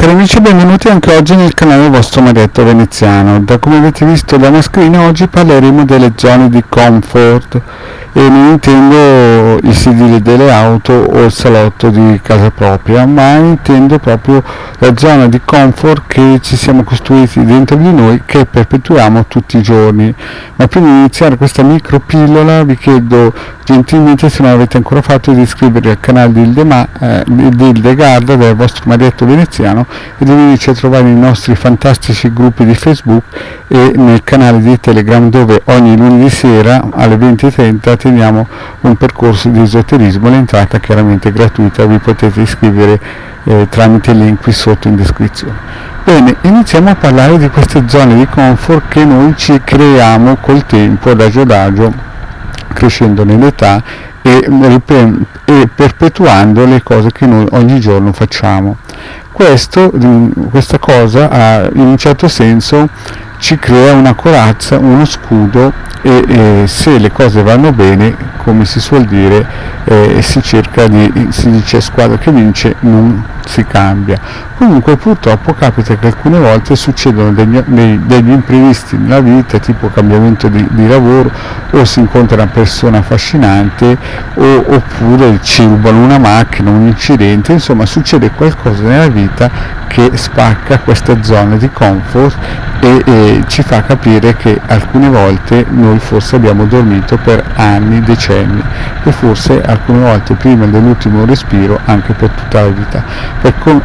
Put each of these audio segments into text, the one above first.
Cari amici, benvenuti anche oggi nel canale vostro Marietto Veneziano. Da come avete visto dalla screen, oggi parleremo delle zone di comfort e non intendo i sedili delle auto o il salotto di casa propria, ma intendo proprio la zona di comfort che ci siamo costruiti dentro di noi, che perpetuiamo tutti i giorni. Ma prima di iniziare questa micro pillola vi chiedo gentilmente, se non avete ancora fatto, di iscrivervi al canale di Ildegarda del vostro Marietto Veneziano e di venirci a trovare i nostri fantastici gruppi di Facebook e nel canale di Telegram, dove ogni lunedì sera alle 20:30 teniamo un percorso di esoterismo. L'entrata chiaramente è gratuita, vi potete iscrivere tramite il link qui sotto in descrizione. Bene, iniziamo a parlare di queste zone di comfort che noi ci creiamo col tempo, adagio adagio, crescendo nell'età e perpetuando le cose che noi ogni giorno facciamo. Questa cosa in un certo senso ci crea una corazza, uno scudo e se le cose vanno bene, come si suol dire, si dice squadra che vince non si cambia. Comunque purtroppo capita che alcune volte succedono degli imprevisti nella vita, tipo cambiamento di lavoro, o si incontra una persona affascinante, oppure ci rubano una macchina, un incidente, insomma succede qualcosa nella vita che spacca questa zona di comfort e ci fa capire che alcune volte noi forse abbiamo dormito per anni, decenni, e forse alcune volte prima dell'ultimo respiro anche per tutta la vita,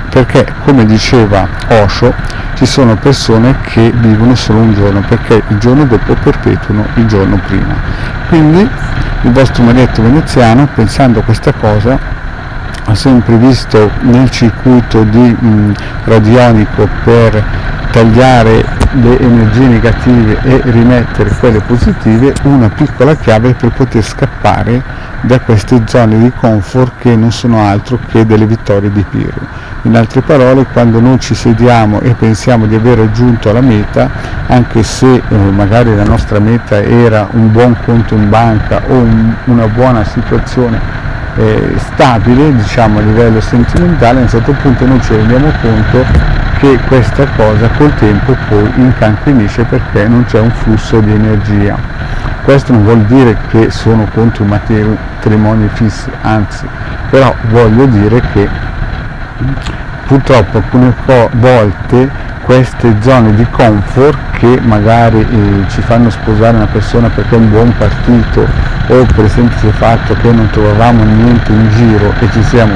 perché come diceva Osho, ci sono persone che vivono solo un giorno, perché il giorno dopo perpetuano il giorno prima. Quindi il vostro Marietto Veneziano, pensando a questa cosa, ha sempre visto nel circuito radionico, per tagliare le energie negative e rimettere quelle positive, una piccola chiave per poter scappare da queste zone di comfort che non sono altro che delle vittorie di Pirro. In altre parole, quando noi ci sediamo e pensiamo di aver raggiunto la meta, anche se magari la nostra meta era un buon conto in banca o una buona situazione stabile, diciamo a livello sentimentale, a un certo punto noi ci rendiamo conto che questa cosa col tempo poi incancrenisce, perché non c'è un flusso di energia. Questo non vuol dire che sono contro i matrimoni fissi, anzi, però voglio dire che purtroppo alcune volte queste zone di comfort, che magari ci fanno sposare una persona perché è un buon partito, o per esempio il fatto che non trovavamo niente in giro e ci siamo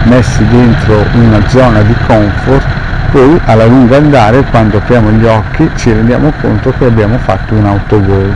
messi dentro una zona di comfort, poi alla lunga andare, quando apriamo gli occhi, ci rendiamo conto che abbiamo fatto un autogol.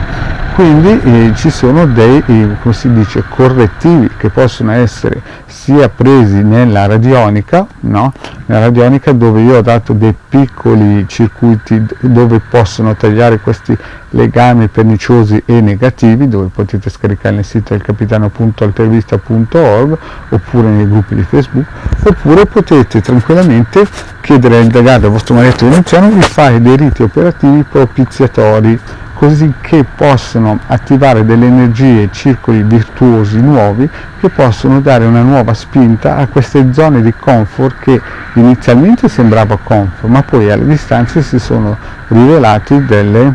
Quindi ci sono dei, come si dice, correttivi che possono essere sia presi nella radionica, no? Nella radionica, dove io ho dato dei piccoli circuiti dove possono tagliare questi legami perniciosi e negativi, dove potete scaricare nel sito del capitano.altervista.org oppure nei gruppi di Facebook, oppure potete tranquillamente chiedere al Ildegarda, al vostro Marietto Veneziano, di fare dei riti operativi propiziatori, così che possono attivare delle energie, circoli virtuosi nuovi, che possono dare una nuova spinta a queste zone di comfort che inizialmente sembrava comfort, ma poi alle distanze si sono rivelati delle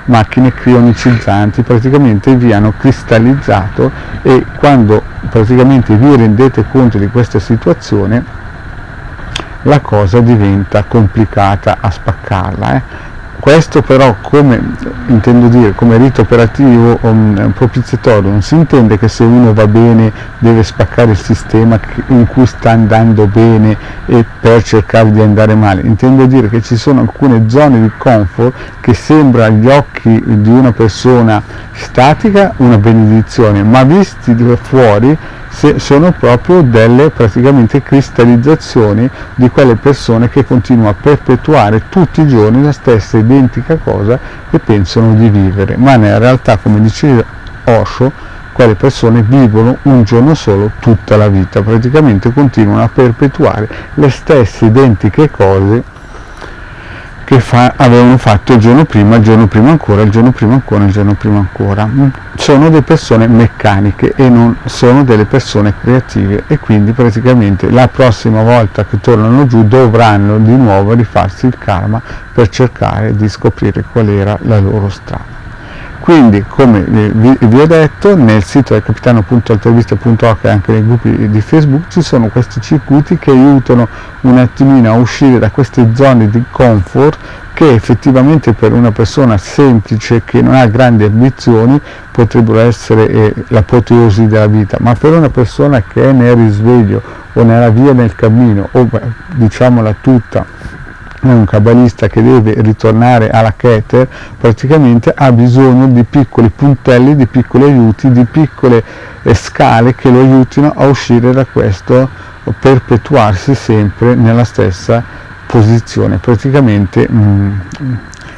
macchine crionicizzanti, praticamente vi hanno cristallizzato, e quando praticamente vi rendete conto di questa situazione, la cosa diventa complicata a spaccarla. Questo però, come intendo dire, come rito operativo propiziatorio, non si intende che se uno va bene deve spaccare il sistema in cui sta andando bene e per cercare di andare male. Intendo dire che ci sono alcune zone di comfort che sembra agli occhi di una persona statica una benedizione, ma visti da fuori sono proprio delle praticamente cristallizzazioni di quelle persone che continuano a perpetuare tutti i giorni la stessa identica cosa e pensano di vivere, ma nella realtà, come dice Osho, quelle persone vivono un giorno solo tutta la vita, praticamente continuano a perpetuare le stesse identiche cose che avevano fatto il giorno prima ancora, il giorno prima ancora, il giorno prima ancora. Sono delle persone meccaniche e non sono delle persone creative, e quindi praticamente la prossima volta che tornano giù dovranno di nuovo rifarsi il karma per cercare di scoprire qual era la loro strada. Quindi, come vi ho detto, nel sito del capitano.altervista.org e anche nei gruppi di Facebook ci sono questi circuiti che aiutano un attimino a uscire da queste zone di comfort, che effettivamente per una persona semplice che non ha grandi ambizioni potrebbero essere l'apoteosi della vita, ma per una persona che è nel risveglio o nella via del cammino, o diciamola tutta, è un cabalista che deve ritornare alla Keter, praticamente ha bisogno di piccoli puntelli, di piccoli aiuti, di piccole scale che lo aiutino a uscire da questo perpetuarsi sempre nella stessa posizione. Praticamente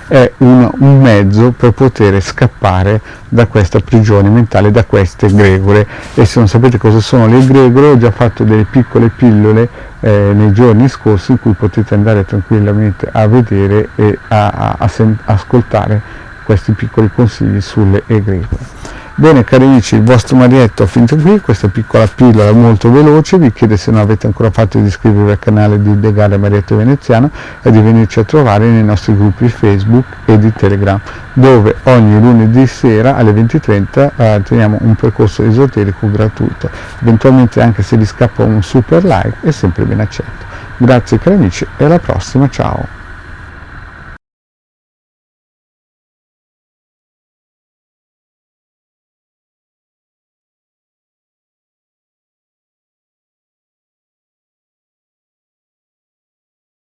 è un mezzo per poter scappare da questa prigione mentale, da queste egregore. E se non sapete cosa sono le egregore, ho già fatto delle piccole pillole nei giorni scorsi, in cui potete andare tranquillamente a vedere e ascoltare questi piccoli consigli sulle egregore. Bene cari amici, il vostro Marietto ha finito qui questa piccola pillola molto veloce. Vi chiedo, se non avete ancora fatto, di iscrivervi al canale di Degale Marietto Veneziano e di venirci a trovare nei nostri gruppi Facebook e di Telegram, dove ogni lunedì sera alle 20:30 teniamo un percorso esoterico gratuito. Eventualmente, anche se vi scappa un super like, è sempre ben accetto. Grazie cari amici e alla prossima, ciao!